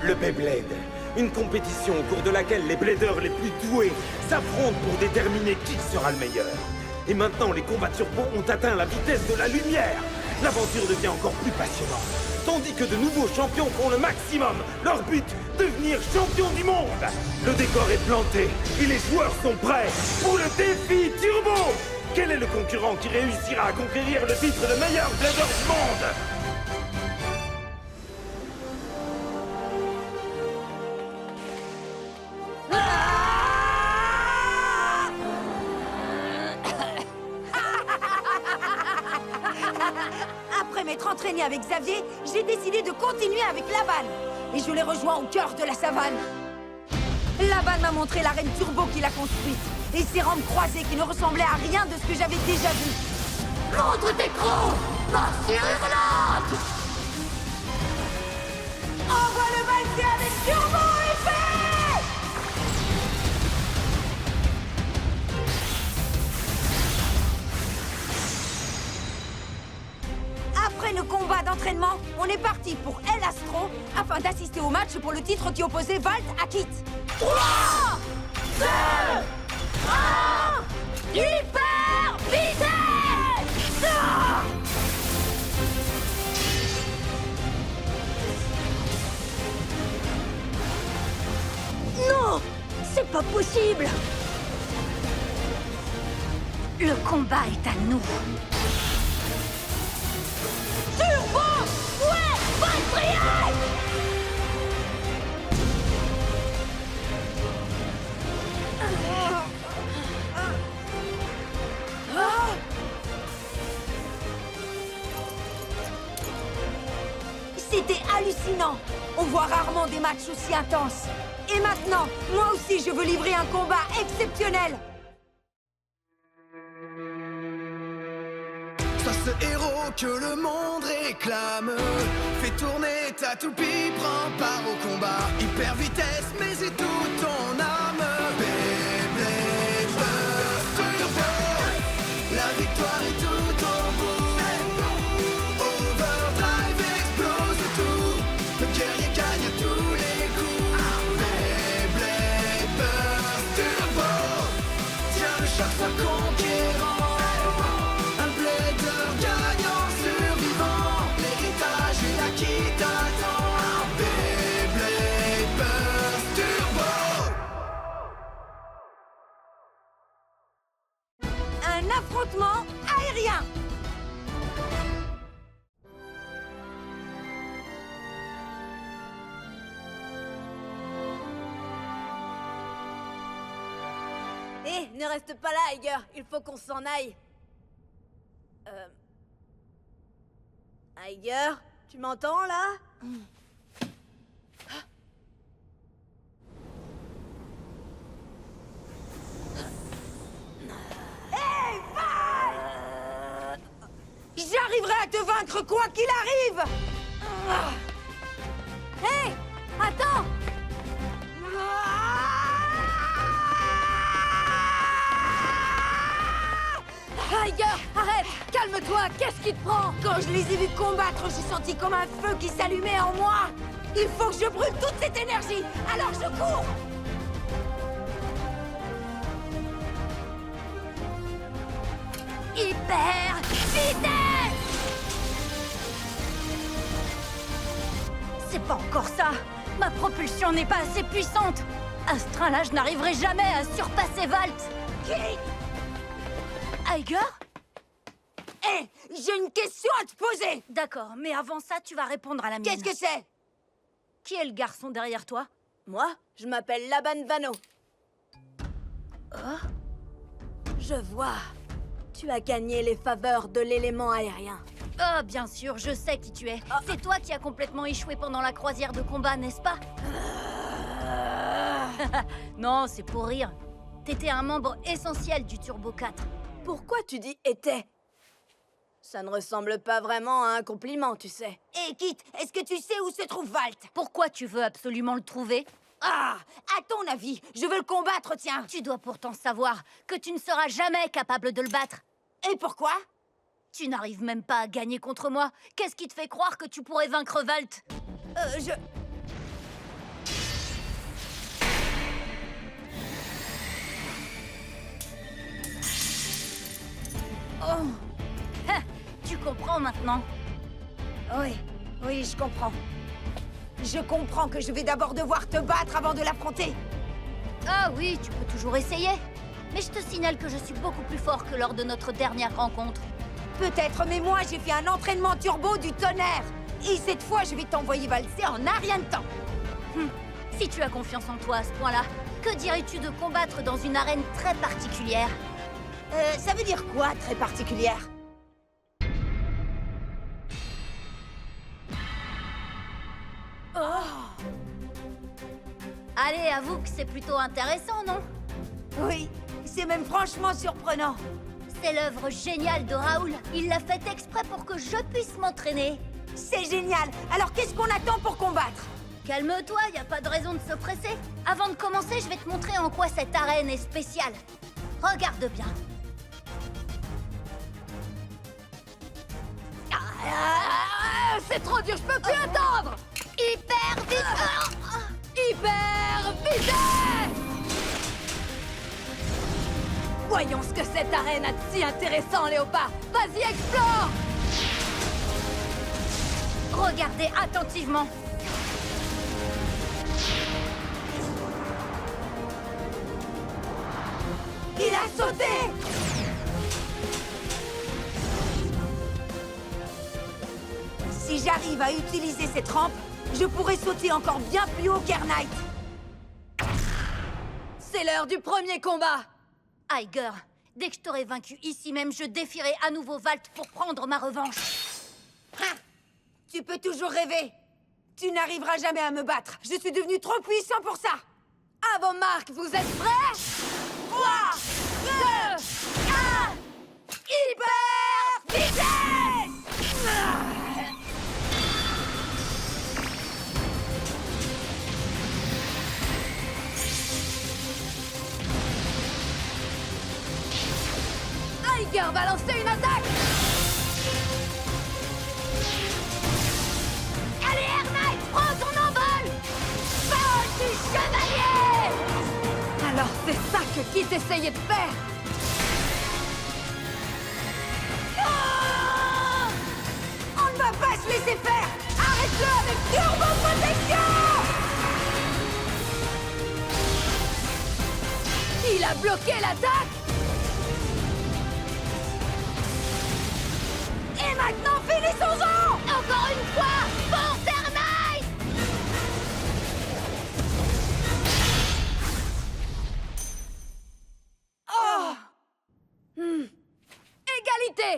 Le Beyblade. Une compétition au cours de laquelle les bladers les plus doués s'affrontent pour déterminer qui sera le meilleur. Et maintenant, les combats turbo ont atteint la vitesse de la lumière. L'aventure devient encore plus passionnante. Tandis que de nouveaux champions font le maximum. Leur but, devenir champion du monde. Le décor est planté et les joueurs sont prêts pour le défi turbo. Quel est le concurrent qui réussira à conquérir le titre de meilleur blader du monde? Après m'être entraîné avec Xavier, j'ai décidé de continuer avec Laban. Et je l'ai rejoint au cœur de la savane. Laban m'a montré l'arène turbo qu'il a construite. Et ses rampes croisées qui ne ressemblaient à rien de ce que j'avais déjà vu. Montre tes crocs! Morsure hurlante! On va le valser avec turbo effet! Après le combat d'entraînement, on est parti pour El Astro afin d'assister au match pour le titre qui opposait Valt à Kit. 3, 2, 1, hyper vitesse! Ah! Non! C'est pas possible! Le combat est à nous. Turbo! Ouais! Patriot! C'était hallucinant. On voit rarement des matchs aussi intenses. Et maintenant, moi aussi, je veux livrer un combat exceptionnel. Sois ce héros que le monde réclame. Fais tourner ta toupie, prends part au combat. Hyper vitesse, mais c'est tout ton âme. Beyblade Burst Turbo. La victoire est tout au bout. Overdrive explose tout. Le guerrier gagne à tous les coups. Beyblade Burst Turbo. Tiens, le choc soit conquérant. Un blader gagnant survivant. L'héritage est là qui t'attend. Beyblade Burst Turbo. Un affrontement aérien. Hé, ne reste pas là, Iger. Il faut qu'on s'en aille. Iger, tu m'entends, là? J'arriverai à te vaincre quoi qu'il arrive. Hé! Attends! Iger, arrête! Calme-toi, qu'est-ce qui te prend? Quand je les ai vus combattre, j'ai senti comme un feu qui s'allumait en moi. Il faut que je brûle toute cette énergie, alors je cours! Hyper vitesse! C'est pas encore ça! Ma propulsion n'est pas assez puissante! À ce train-là, je n'arriverai jamais à surpasser Valt! Iger? Hé, j'ai une question à te poser! D'accord, mais avant ça, tu vas répondre à la mienne. Qu'est-ce que c'est? Qui est le garçon derrière toi? Moi, je m'appelle Laban Vano. Oh? Je vois. Tu as gagné les faveurs de l'élément aérien. Oh, bien sûr, je sais qui tu es. C'est toi qui as complètement échoué pendant la croisière de combat, n'est-ce pas? Non, c'est pour rire. T'étais un membre essentiel du Turbo 4. Pourquoi tu dis « était » ? Ça ne ressemble pas vraiment à un compliment, tu sais. Hé, Kit, est-ce que tu sais où se trouve Valt? Pourquoi tu veux absolument le trouver? Ah, à ton avis, je veux le combattre, tiens. Tu dois pourtant savoir que tu ne seras jamais capable de le battre. Et pourquoi? Tu n'arrives même pas à gagner contre moi. Qu'est-ce qui te fait croire que tu pourrais vaincre Valt? Je... Oh. Ah, tu comprends maintenant? Oui, oui, je comprends. Je comprends que je vais d'abord devoir te battre avant de l'affronter. Ah oui, tu peux toujours essayer. Mais je te signale que je suis beaucoup plus fort que lors de notre dernière rencontre. Peut-être, mais moi, j'ai fait un entraînement turbo du tonnerre. Et cette fois, je vais t'envoyer valser en un rien de temps. Si tu as confiance en toi à ce point-là, que dirais-tu de combattre dans une arène très particulière? Ça veut dire quoi, très particulière? Allez, avoue que c'est plutôt intéressant, non? Oui, c'est même franchement surprenant. C'est l'œuvre géniale de Raoul. Il l'a faite exprès pour que je puisse m'entraîner. C'est génial. Alors qu'est-ce qu'on attend pour combattre? Calme-toi, y a pas de raison de se presser. Avant de commencer, je vais te montrer en quoi cette arène est spéciale. Regarde bien. C'est trop dur, je peux plus attendre. Hyper vite. Hyper vitesse! Voyons ce que cette arène a de si intéressant, Léopard. Vas-y, explore! Regardez attentivement. Il a sauté! Si j'arrive à utiliser cette rampe, je pourrais sauter encore bien plus haut qu'Air Knight. C'est l'heure du premier combat! Iger, dès que je t'aurai vaincu ici même, je défierai à nouveau Valt pour prendre ma revanche. Ha! Tu peux toujours rêver. Tu n'arriveras jamais à me battre. Je suis devenu trop puissant pour ça. À vos marques, vous êtes prêts? 3, 2, 1... Hyper vitesse! Iger va lancer une attaque! Allez, Air Knight, prends ton envol! Vol du chevalier! Alors c'est ça que Kit essayait de faire! On ne va pas se laisser faire! Arrête-le avec Turbo Protection! Il a bloqué l'attaque! Et maintenant, finissons-en! Encore une fois, force Air Knight! Oh! Égalité!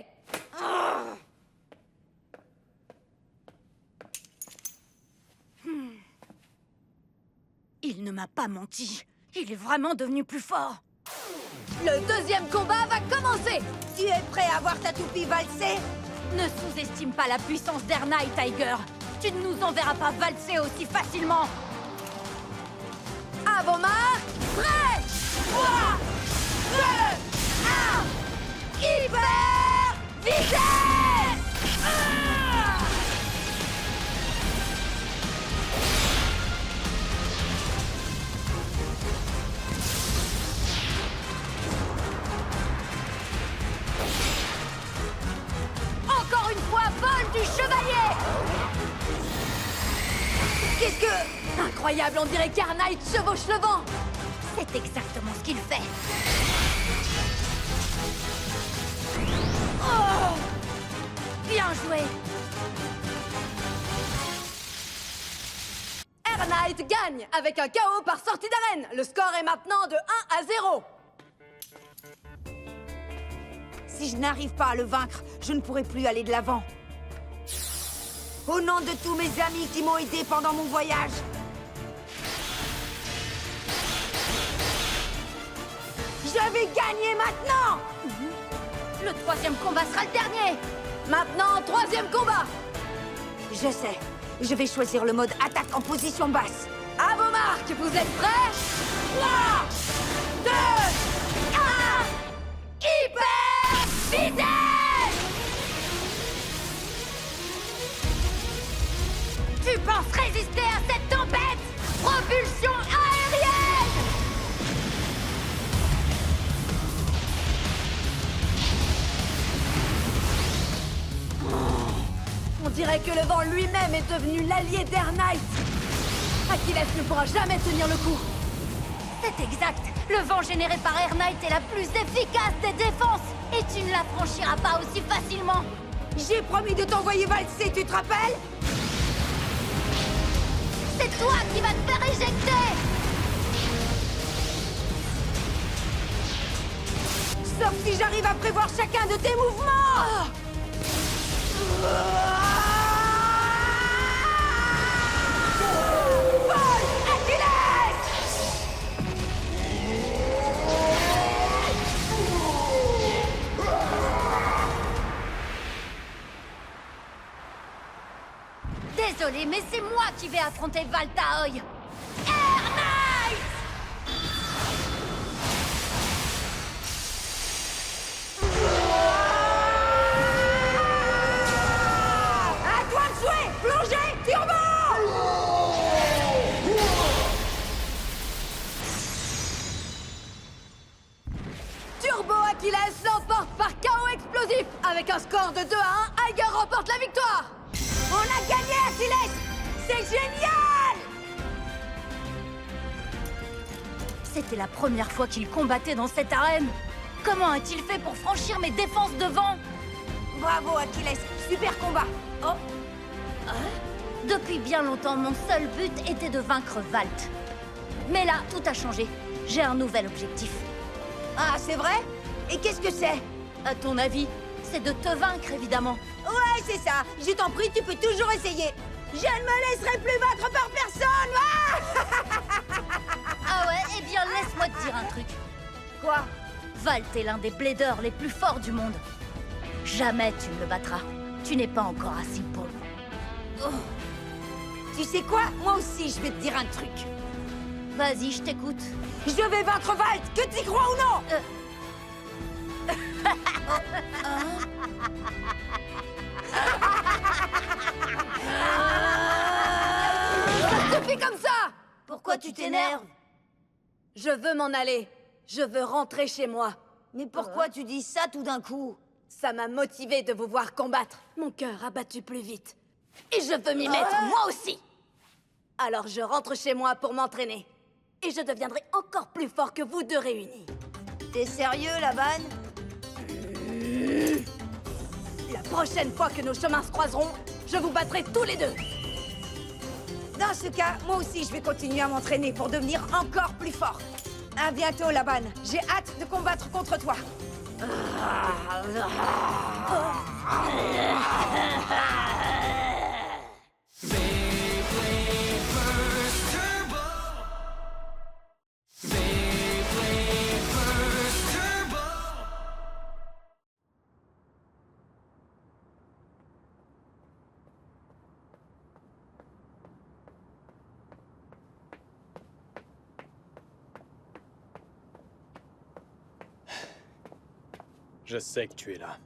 Il ne m'a pas menti. Il est vraiment devenu plus fort. Le deuxième combat va commencer! Tu es prêt à voir ta toupie valser? Ne sous-estime pas la puissance d'Air Knight, Iger. Tu ne nous enverras pas valser aussi facilement. À vos marques, prêts! 3, 2, 1... Hyper vitesse! Encore une fois, vol du chevalier! Qu'est-ce que... Incroyable, on dirait qu'Air Knight chevauche le vent! C'est exactement ce qu'il fait. Oh! Bien joué! Air Knight gagne avec un KO par sortie d'arène. Le score est maintenant de 1-0. Si je n'arrive pas à le vaincre, je ne pourrai plus aller de l'avant. Au nom de tous mes amis qui m'ont aidé pendant mon voyage, je vais gagner maintenant! Le troisième combat sera le dernier! Maintenant, troisième combat. Je sais, je vais choisir le mode attaque en position basse. À vos marques, vous êtes prêts? 3, 2, 1... Hyper vitesse! Tu penses résister à cette tempête? Propulsion aérienne! dirait que le vent lui-même est devenu l'allié d'Air Knight. Achilles ne pourra jamais tenir le coup. C'est exact. Le vent généré par Air Knight est la plus efficace des défenses. Et tu ne la franchiras pas aussi facilement. J'ai promis de t'envoyer valser, tu te rappelles? C'est toi qui vas te faire éjecter. Sauf si j'arrive à prévoir chacun de tes mouvements! Vol, Achilles! Désolé, mais c'est moi qui vais affronter Valtaoy. Air Knight! À toi de jouer! Plongée, turbo! Turbo Achilles l'emporte par KO explosif. Avec un score de 2-1, Aiger remporte la victoire. On a gagné, Achilles! C'est génial! C'était la première fois qu'il combattait dans cette arène. Comment a-t-il fait pour franchir mes défenses de vent? Bravo, Achilles! Super combat! Oh! Depuis bien longtemps, mon seul but était de vaincre Valt. Mais là, tout a changé. J'ai un nouvel objectif. Ah, c'est vrai? Et qu'est-ce que c'est? À ton avis, c'est de te vaincre, évidemment. Ouais, c'est ça! Je t'en prie, tu peux toujours essayer! Je ne me laisserai plus vaincre par personne! Ah ouais? Eh bien, laisse-moi te dire un truc. Quoi? Valt est l'un des bladers les plus forts du monde. Jamais tu ne le battras. Tu n'es pas encore assez bon. Tu sais quoi? Moi aussi, je vais te dire un truc. Vas-y, je t'écoute. Je vais vaincre Valt, que tu y crois ou non? Ça suffit comme ça. Pourquoi tu t'énerves? Je veux m'en aller. Je veux rentrer chez moi. Mais pourquoi tu dis ça tout d'un coup? Ça m'a motivé de vous voir combattre. Mon cœur a battu plus vite. Et je veux m'y mettre, moi aussi. Alors je rentre chez moi pour m'entraîner. Et je deviendrai encore plus fort que vous deux réunis. T'es sérieux, Laban? La prochaine fois que nos chemins se croiseront, je vous battrai tous les deux. Dans ce cas, moi aussi, je vais continuer à m'entraîner pour devenir encore plus fort. À bientôt, Laban. J'ai hâte de combattre contre toi. Je sais que tu es là.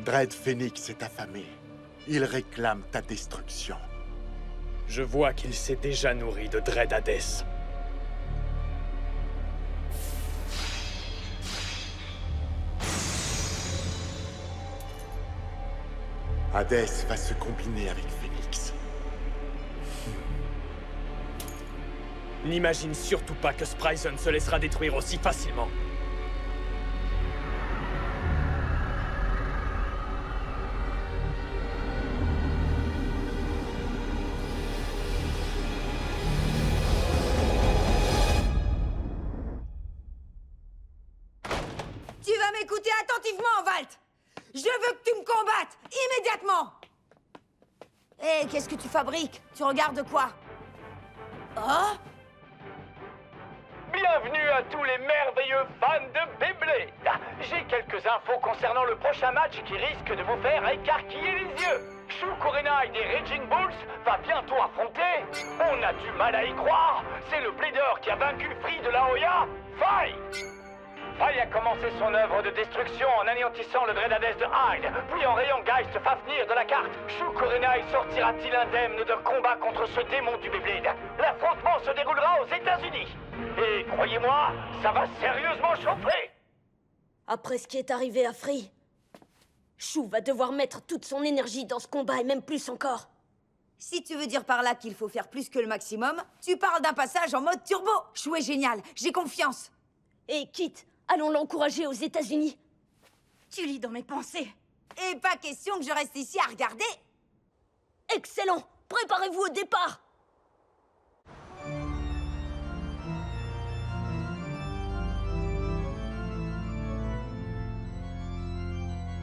Dread Phoenix est affamé. Il réclame ta destruction. Je vois qu'il s'est déjà nourri de Dread Hades. Hades va se combiner avec Phoenix. N'imagine surtout pas que Spryzen se laissera détruire aussi facilement. Tu vas m'écouter attentivement, Valt. Je veux que tu me combattes, immédiatement. Hé, qu'est-ce que tu fabriques? Tu regardes quoi? Oh? Bienvenue à tous les merveilleux fans de Beyblade. J'ai quelques infos concernant le prochain match qui risque de vous faire écarquiller les yeux. Shukurenai des Raging Bulls va bientôt affronter. On a du mal à y croire. C'est le Blader qui a vaincu Free de la Hoya. Fight! Faye a commencé son œuvre de destruction en anéantissant le Dreadades de Hyde, puis en rayant Geist Fafnir de la carte. Shu Kurenai sortira-t-il indemne d'un combat contre ce démon du Beyblade? L'affrontement se déroulera aux États-Unis. Et croyez-moi, ça va sérieusement chauffer. Après ce qui est arrivé à Free, Shu va devoir mettre toute son énergie dans ce combat et même plus encore. Si tu veux dire par là qu'il faut faire plus que le maximum, tu parles d'un passage en mode turbo. Shu est génial, j'ai confiance. Et Kit, allons l'encourager aux États-Unis. Tu lis dans mes pensées. Et pas question que je reste ici à regarder. Excellent! Préparez-vous au départ!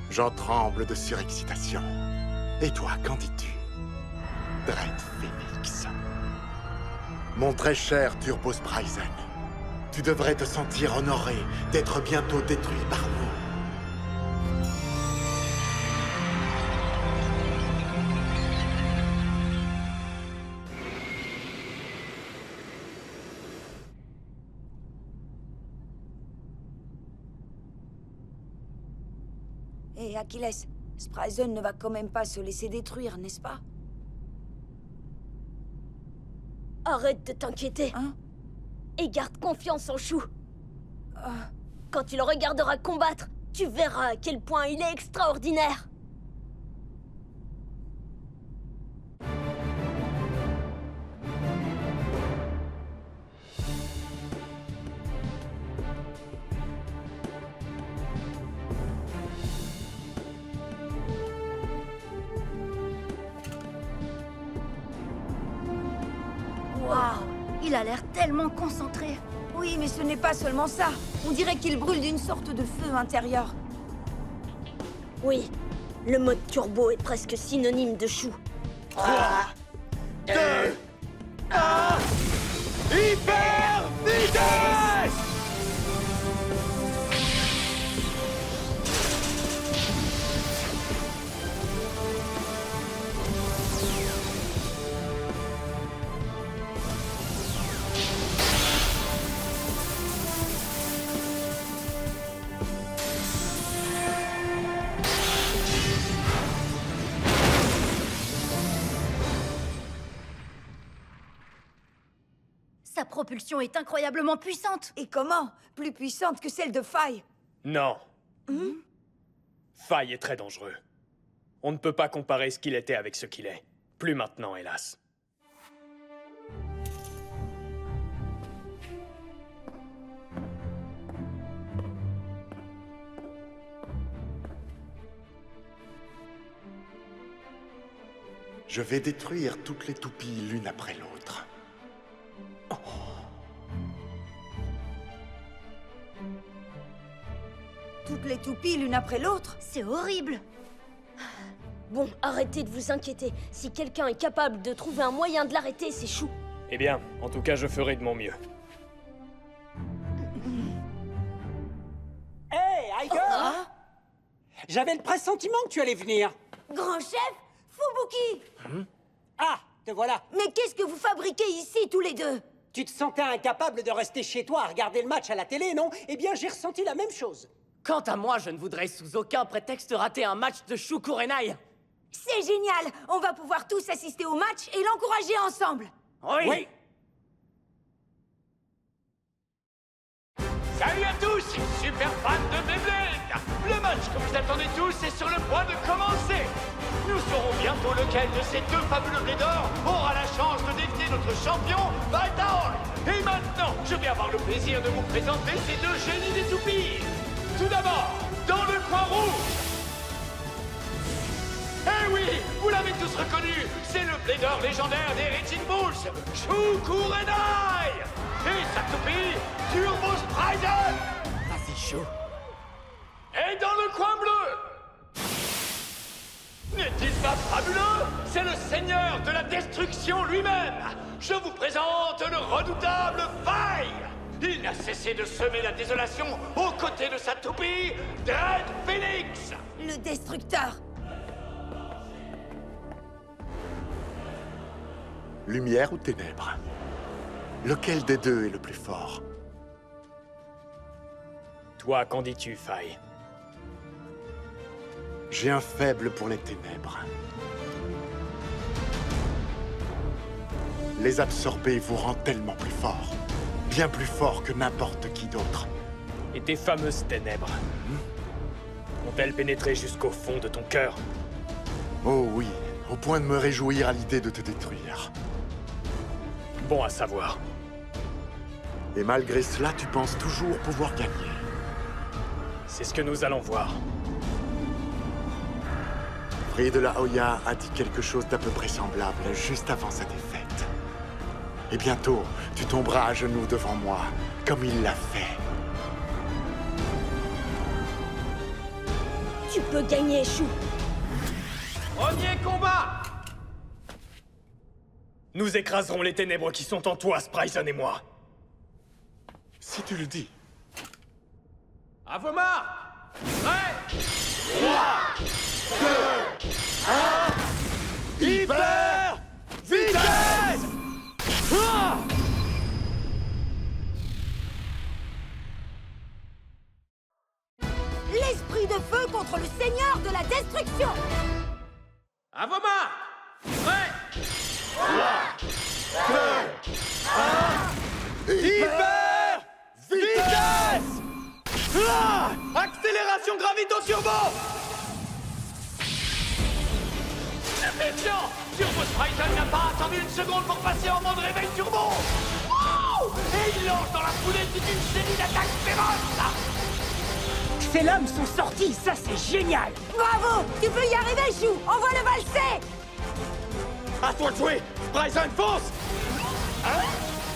J'en tremble de surexcitation. Et toi, qu'en dis-tu, Dread Phoenix? Mon très cher Turbo Spryzen, tu devrais te sentir honoré d'être bientôt détruit par nous. Et Achilles, Spryzen ne va quand même pas se laisser détruire, n'est-ce pas? Arrête de t'inquiéter. Hein? Et garde confiance en Shu. Quand tu le regarderas combattre, tu verras à quel point il est extraordinaire. Waouh! Il a l'air tellement concentré. Oui, mais ce n'est pas seulement ça. On dirait qu'il brûle d'une sorte de feu intérieur. Oui, le mode turbo est presque synonyme de Shu. 3, 2, 1... Hyper vitesse! Sa propulsion est incroyablement puissante. Et comment? Plus puissante que celle de Faye. Non. Faye est très dangereux. On ne peut pas comparer ce qu'il était avec ce qu'il est. Plus maintenant, hélas. Je vais détruire toutes les toupies l'une après l'autre. Toutes les toupies l'une après l'autre. C'est horrible. Bon, arrêtez de vous inquiéter. Si quelqu'un est capable de trouver un moyen de l'arrêter, c'est Shu. Eh bien, en tout cas, je ferai de mon mieux. Hey, Iger! J'avais le pressentiment que tu allais venir. Grand chef, Fubuki! Ah, te voilà. Mais qu'est-ce que vous fabriquez ici, tous les deux? Tu te sentais incapable de rester chez toi à regarder le match à la télé, non? Eh bien, j'ai ressenti la même chose. Quant à moi, je ne voudrais sous aucun prétexte rater un match de Shu Kurenai. C'est génial! On va pouvoir tous assister au match et l'encourager ensemble! Oui. Salut à tous, super fans de Beyblade! Le match que vous attendez tous est sur le point de commencer! Nous saurons bientôt lequel de ces deux fabuleux bladeurs aura la chance de défier notre champion, Vital! Et maintenant, je vais avoir le plaisir de vous présenter ces deux génies des toupies! Tout d'abord, dans le coin rouge! Eh oui, vous l'avez tous reconnu, c'est le blader légendaire des Raging Bulls, Shu Kurenai! Et sa toupie, Turbo Spryzen! Vas-y, Shu. Et dans le coin bleu, n'est-il pas fabuleux? C'est le seigneur de la destruction lui-même! Je vous présente le redoutable Faye! Il n'a cessé de semer la désolation aux côtés de sa toupie, Dread Phoenix! Le destructeur! Lumière ou ténèbres? Lequel des deux est le plus fort? Toi, qu'en dis-tu, Faye? J'ai un faible pour les ténèbres. Les absorber vous rend tellement plus fort. Bien plus fort que n'importe qui d'autre. Et tes fameuses ténèbres ont-elles pénétré jusqu'au fond de ton cœur? Oh oui, au point de me réjouir à l'idée de te détruire. Bon à savoir. Et malgré cela, tu penses toujours pouvoir gagner. C'est ce que nous allons voir. Free de la Hoya a dit quelque chose d'à peu près semblable juste avant sa défaite. Et bientôt, tu tomberas à genoux devant moi, comme il l'a fait. Tu peux gagner, Chou. Premier combat! Nous écraserons les ténèbres qui sont en toi, Spryzen et moi. Si tu le dis. À vos marques! Prêt! 3, 2, 1... Hyper vitesse! L'esprit de feu contre le seigneur de la destruction! À vos marques! Prêt! 3, 2, 1... Hyper vitesse! Accélération gravito-turbo! Attention! Turbo Spryzen n'a pas attendu une seconde pour passer en mode réveil turbo! Wow! Et il lance dans la foulée toute une série d'attaques féroces! Ces lames sont sorties, ça c'est génial! Bravo! Tu peux y arriver, Chou! Envoie le valser! À toi de jouer! Spryzen, fonce! Hein?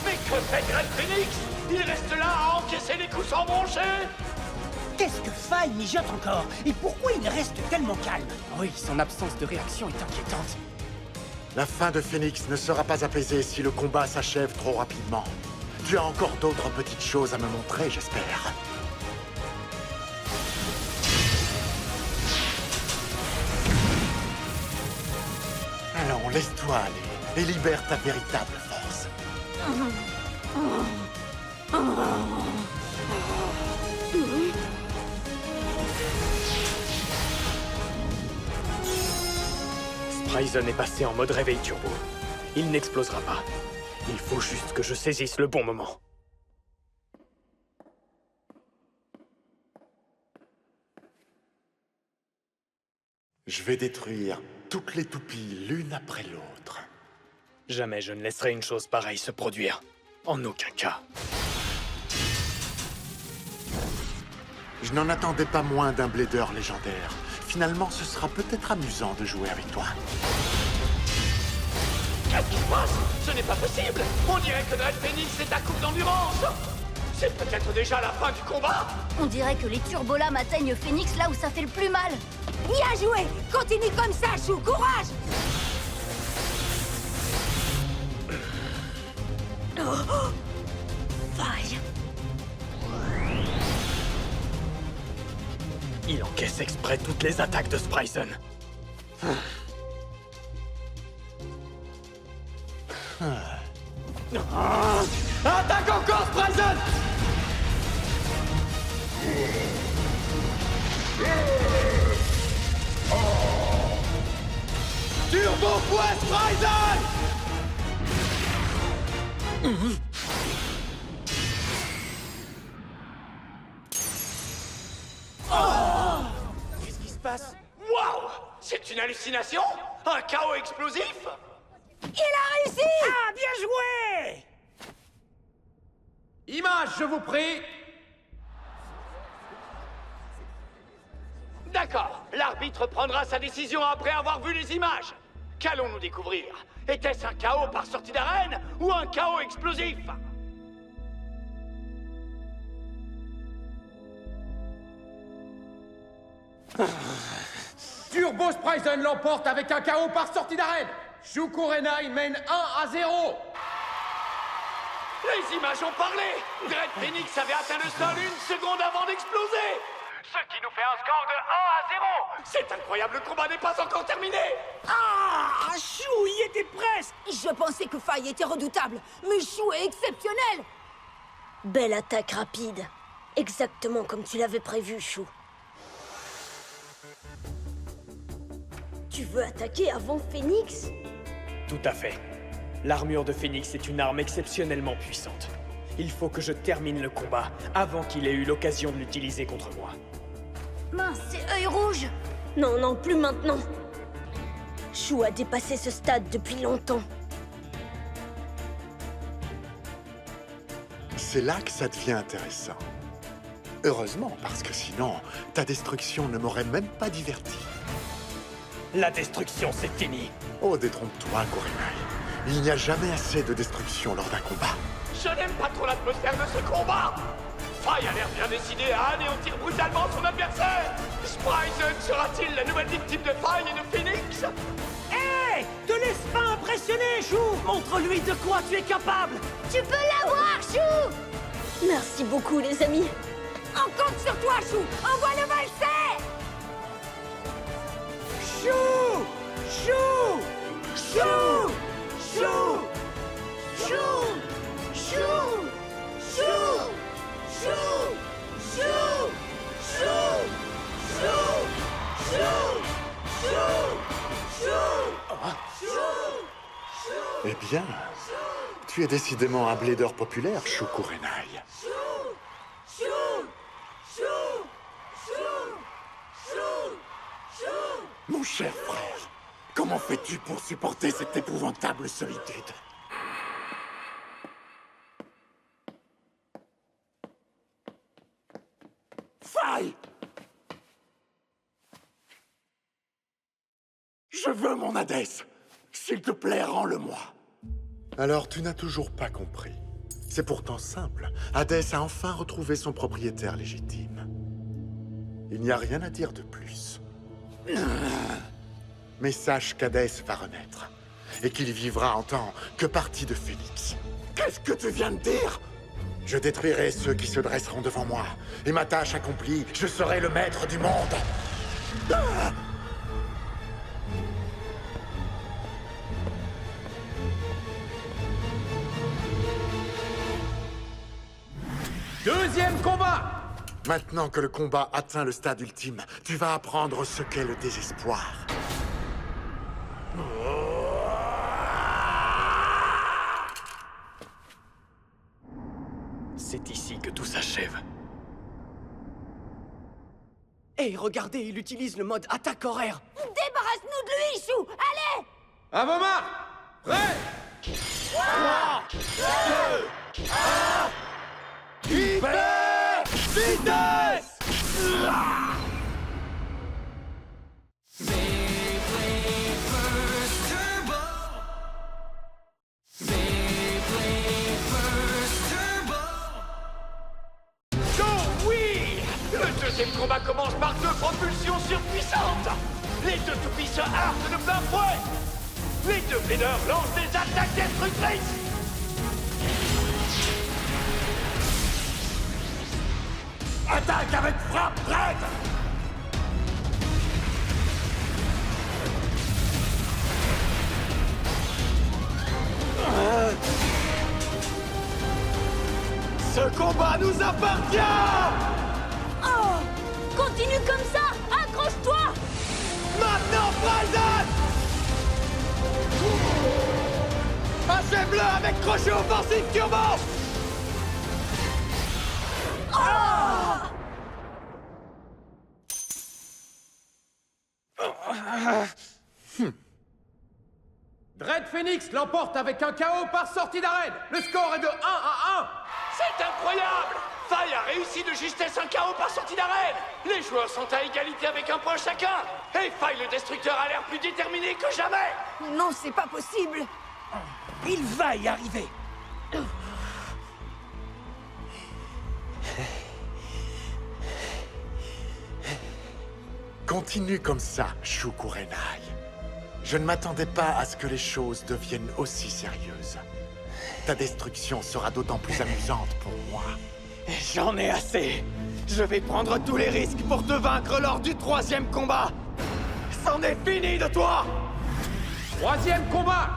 Mais que fait Red Phoenix? Il reste là à encaisser les coups sans broncher! Qu'est-ce que Faye mijote encore? Et pourquoi il reste tellement calme? Oui, son absence de réaction est inquiétante. La fin de Phoenix ne sera pas apaisée si le combat s'achève trop rapidement. Tu as encore d'autres petites choses à me montrer, j'espère. Alors, laisse-toi aller et libère ta véritable force. Spryzen est passé en mode réveil turbo. Il n'explosera pas. Il faut juste que je saisisse le bon moment. Je vais détruire toutes les toupies l'une après l'autre. Jamais je ne laisserai une chose pareille se produire. En aucun cas. Je n'en attendais pas moins d'un Blader légendaire. Finalement, ce sera peut-être amusant de jouer avec toi. Qu'est-ce qui se passe? Ce n'est pas possible! On dirait que Red Phoenix est à coupe d'endurance! C'est peut-être déjà la fin du combat! On dirait que les turbolames atteignent Phoenix là où ça fait le plus mal. Bien joué! Continue comme ça, Chou! Courage! Faille. Il encaisse exprès toutes les attaques de Spryzen. Attaque encore, Spryzen! Turbo fouet, Spryzen! Qu'est-ce qui se passe? Waouh! C'est une hallucination? Un chaos explosif? Il a réussi! Ah, bien joué! Image, je vous prie! D'accord, l'arbitre prendra sa décision après avoir vu les images. Qu'allons-nous découvrir? Était-ce un chaos par sortie d'arène ou un chaos explosif? Turbo Spryzen l'emporte avec un KO par sortie d'arène. Shu Kurenai mène 1-0. Les images ont parlé! Red Phoenix avait atteint le sol une seconde avant d'exploser! Ce qui nous fait un score de 1-0! Cet incroyable combat n'est pas encore terminé! Ah, Chou y était presque! Je pensais que Faye était redoutable, mais Chou est exceptionnel! Belle attaque rapide. Exactement comme tu l'avais prévu, Chou. Tu veux attaquer avant Phoenix? Tout à fait. L'armure de Phoenix est une arme exceptionnellement puissante. Il faut que je termine le combat avant qu'il ait eu l'occasion de l'utiliser contre moi. Mince, c'est œil rouge! Non, non, plus maintenant. Chou a dépassé ce stade depuis longtemps. C'est là que ça devient intéressant. Heureusement, parce que sinon, ta destruction ne m'aurait même pas diverti. La destruction, c'est fini. Oh, détrompe-toi, Kurenai. Il n'y a jamais assez de destruction lors d'un combat. Je n'aime pas trop l'atmosphère de ce combat. Faye a l'air bien décidé à anéantir brutalement son adversaire. Spryzen sera-t-il la nouvelle victime de Faye et de Phoenix? Hé! Te laisse pas impressionner, Chou! Montre-lui de quoi tu es capable! Tu peux l'avoir, Chou! Merci beaucoup, les amis. On compte sur toi, Chou! Envoie le valser! Chou! Chou! Chou! Chou! Chou! Chou! Chou! Chou! Chou! Eh bien, tu es décidément un blader populaire, Chou Kurenai. Mon cher frère, comment fais-tu pour supporter cette épouvantable solitude? Faye! Je veux mon Hadès. S'il te plaît, rends-le-moi. Alors, tu n'as toujours pas compris. C'est pourtant simple. Hadès a enfin retrouvé son propriétaire légitime. Il n'y a rien à dire de plus. Mais sache qu'Hadès va renaître. Et qu'il vivra en tant que partie de Phoenix. Qu'est-ce que tu viens de dire? Je détruirai ceux qui se dresseront devant moi. Et ma tâche accomplie, je serai le maître du monde. Ah! Deuxième combat! Maintenant que le combat atteint le stade ultime, tu vas apprendre ce qu'est le désespoir. C'est ici que tout s'achève. Hé, regardez, il utilise le mode attaque horaire. Débarrasse-nous de lui, Chou! Allez! À vos marques! Prêt! 3, 2, 1... Hyper vitesse! Oh oui! Le deuxième combat commence par deux propulsions surpuissantes! Les deux toupies se heurtent de plein fouet! Les deux bladers lancent des attaques destructrices! Attaque avec frappe prête! Ce combat nous appartient! Oh! Continue comme ça! Accroche-toi! Maintenant, Spryzen! Achève-le avec crochet offensif turbo! Dread Phoenix l'emporte avec un KO par sortie d'arène. Le score est de 1-1. C'est incroyable! Faye a réussi de justesse un KO par sortie d'arène! Les joueurs sont à égalité avec un point chacun! Et Faye le destructeur a l'air plus déterminé que jamais! Non, c'est pas possible! Il va y arriver. Continue comme ça, Chou Kurenai. Je ne m'attendais pas à ce que les choses deviennent aussi sérieuses. Ta destruction sera d'autant plus amusante pour moi. J'en ai assez. Je vais prendre tous les risques pour te vaincre lors du troisième combat. C'en est fini de toi! Troisième combat!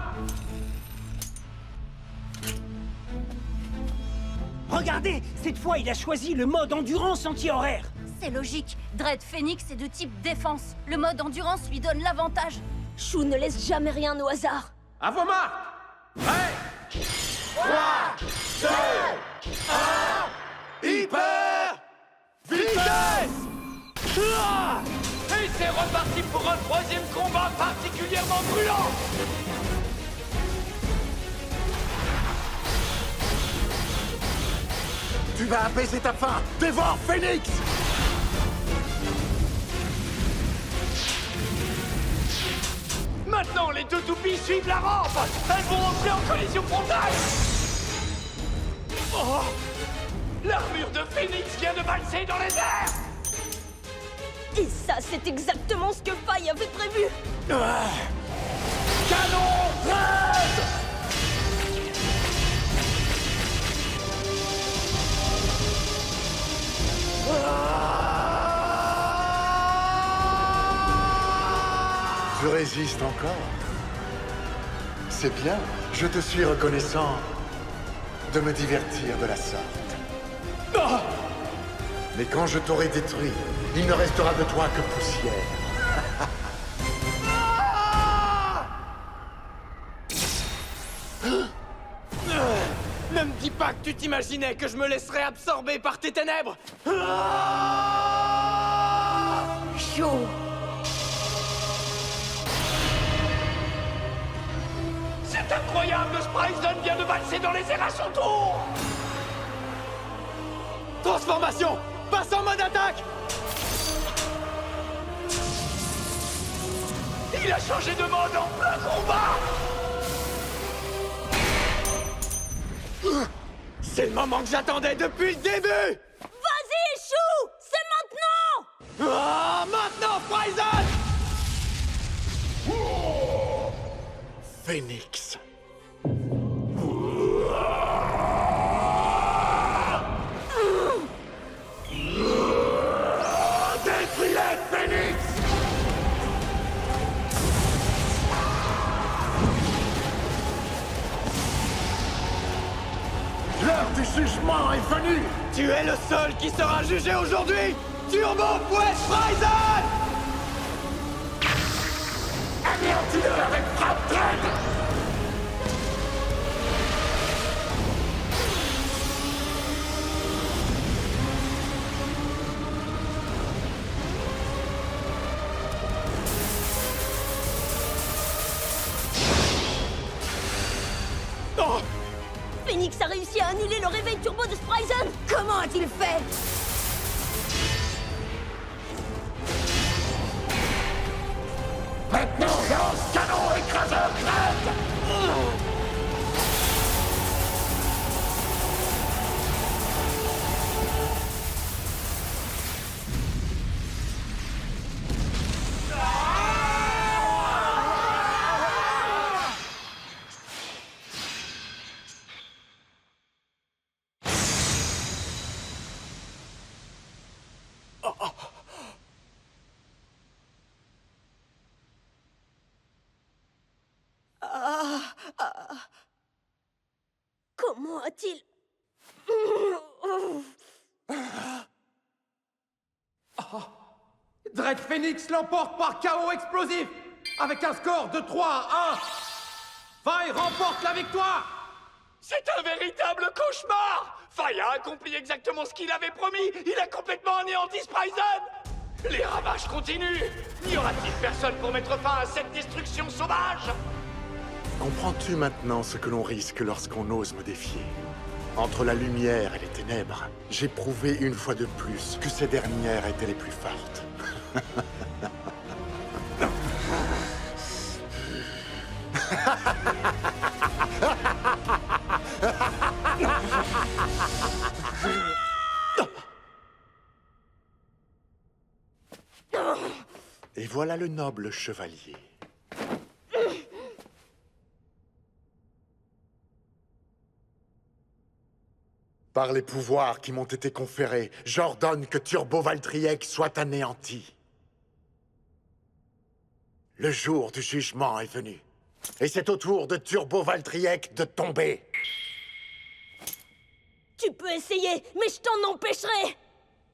Regardez, cette fois, il a choisi le mode endurance anti-horaire. C'est logique. Dread Phoenix est de type défense. Le mode endurance lui donne l'avantage. Chou ne laisse jamais rien au hasard. À vos marques! Prêt! 3, 2, 1... Hyper vitesse! Et c'est reparti pour un troisième combat particulièrement brûlant! Tu vas apaiser ta faim! Dévore Phoenix! Maintenant, les deux toupies suivent la rampe! Elles vont entrer en collision frontale! Oh! L'armure de Phoenix vient de valser dans les airs! Et ça, c'est exactement ce que Faye avait prévu. Canon Dread! Tu résistes encore? C'est bien. Je te suis reconnaissant de me divertir de la sorte. Mais quand je t'aurai détruit, il ne restera de toi que poussière. Ne me dis pas que tu t'imaginais que je me laisserais absorber par tes ténèbres! Chaud. C'est incroyable, Spryzen vient de valser dans les airs à son tour! Transformation! Passe en mode attaque! Il a changé de mode en plein combat! C'est le moment que j'attendais depuis le début! Vas-y, Chou! C'est maintenant! Ah, maintenant, Spryzen! Phoenix. Détruis-les, Phoenix! L'heure du jugement est venue! Tu es le seul qui sera jugé aujourd'hui! Turbo Fouet Spryzen! Anéantis-le avec frappe Dread! Oh! Phoenix a réussi à annuler le réveil turbo de Spryzen! Comment a-t-il fait? Maintenant, lance canon écraseur Dread! Comment a-t-il... Dread Phoenix l'emporte par chaos explosif avec un score de 3 à 1. Faye remporte la victoire. C'est un véritable cauchemar! Faye a accompli exactement ce qu'il avait promis! Il a complètement anéanti Spryzen! Les ravages continuent! N'y aura-t-il personne pour mettre fin à cette destruction sauvage? Comprends-tu maintenant ce que l'on risque lorsqu'on ose me défier? Entre la lumière et les ténèbres, j'ai prouvé une fois de plus que ces dernières étaient les plus fortes. Et voilà le noble chevalier. Par les pouvoirs qui m'ont été conférés, j'ordonne que Turbo Valtryek soit anéanti. Le jour du jugement est venu. Et c'est au tour de Turbo Valtryek de tomber. Tu peux essayer, mais je t'en empêcherai.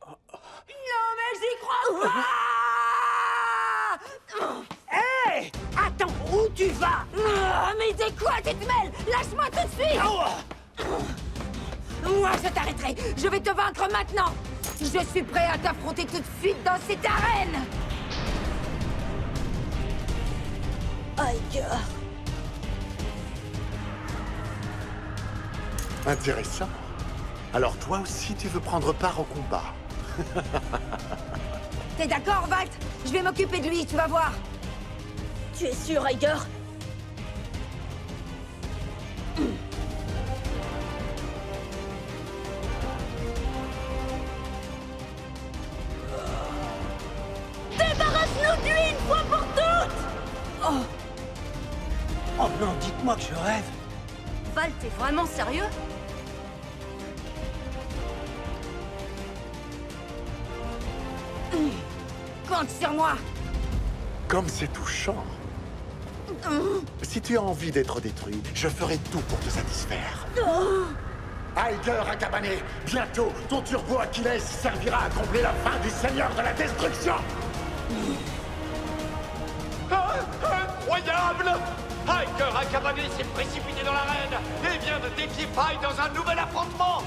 Non, mais j'y crois pas. Hé! Attends, où tu vas? Mais c'est quoi, tu te mêles? Lâche-moi tout de suite. Moi, je t'arrêterai. Je vais te vaincre maintenant. Je suis prêt à t'affronter tout de suite dans cette arène. Iger. Intéressant. Alors toi aussi, tu veux prendre part au combat? T'es d'accord, Valt? Je vais m'occuper de lui, tu vas voir. Tu es sûr, Iger? Débarrasse-nous de lui une fois pour toutes! Oh non, dites-moi que je rêve. Val, t'es vraiment sérieux? Compte sur moi. Comme c'est touchant. Si tu as envie d'être détruit, je ferai tout pour te satisfaire. Iger Akabané, bientôt, ton turbo Achilles servira à combler la fin du Seigneur de la Destruction. Incroyable! Iger Akabané s'est précipité dans l'arène et vient de défier Faye dans un nouvel affrontement.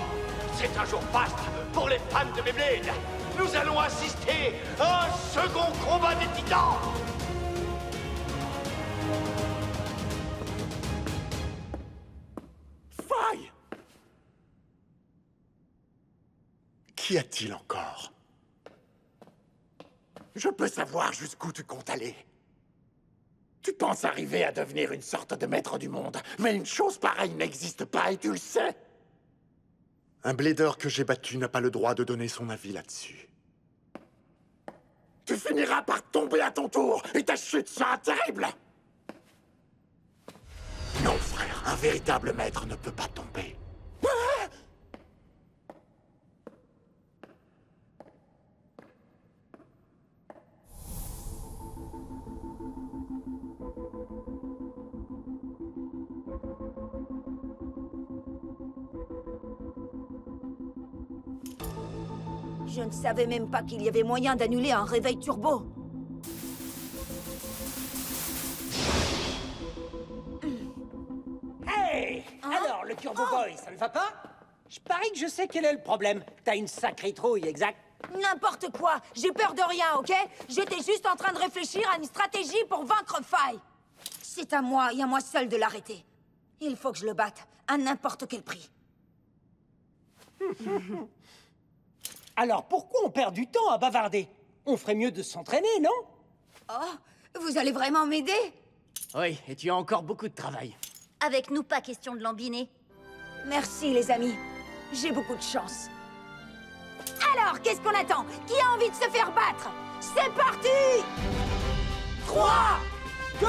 C'est un jour faste pour les fans de Beyblade. Nous allons assister à un second combat des titans. Faye! Qu'y a-t-il encore? Je peux savoir jusqu'où tu comptes aller. Tu penses arriver à devenir une sorte de maître du monde, mais une chose pareille n'existe pas et tu le sais. Un blader que j'ai battu n'a pas le droit de donner son avis là-dessus. Tu finiras par tomber à ton tour et ta chute sera terrible. Non, frère, un véritable maître ne peut pas tomber. Je ne savais même pas qu'il y avait moyen d'annuler un réveil turbo. Hey! Alors, le Turbo Boy, ça ne va pas? Je parie que je sais quel est le problème. T'as une sacrée trouille, exact? N'importe quoi. J'ai peur de rien, ok? J'étais juste en train de réfléchir à une stratégie pour vaincre Faye. C'est à moi et à moi seul de l'arrêter. Il faut que je le batte, à n'importe quel prix. Alors pourquoi on perd du temps à bavarder? On ferait mieux de s'entraîner, non? Oh, vous allez vraiment m'aider? Oui, et tu as encore beaucoup de travail. Avec nous, pas question de lambiner. Merci, les amis. J'ai beaucoup de chance. Alors, qu'est-ce qu'on attend? Qui a envie de se faire battre? C'est parti! 3, 2,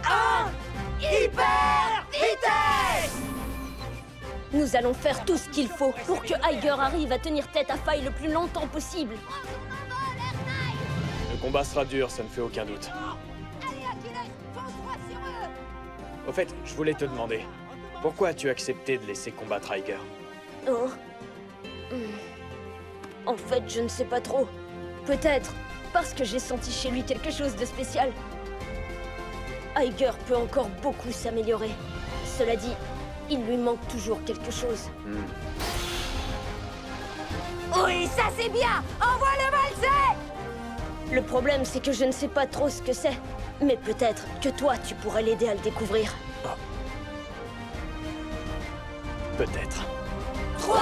1, hyper vitesse! Nous allons faire tout ce qu'il faut pour que Iger arrive à tenir tête à Faye le plus longtemps possible. Le combat sera dur, ça ne fait aucun doute. Allez, Achilles, fonce droit sur eux! Au fait, je voulais te demander, pourquoi as-tu accepté de laisser combattre Iger? Oh. En fait, je ne sais pas trop. Peut-être parce que j'ai senti chez lui quelque chose de spécial. Iger peut encore beaucoup s'améliorer. Cela dit, il lui manque toujours quelque chose. Oui, ça c'est bien! Envoie le valser! Le problème, c'est que je ne sais pas trop ce que c'est. Mais peut-être que toi, tu pourrais l'aider à le découvrir. Peut-être. 3,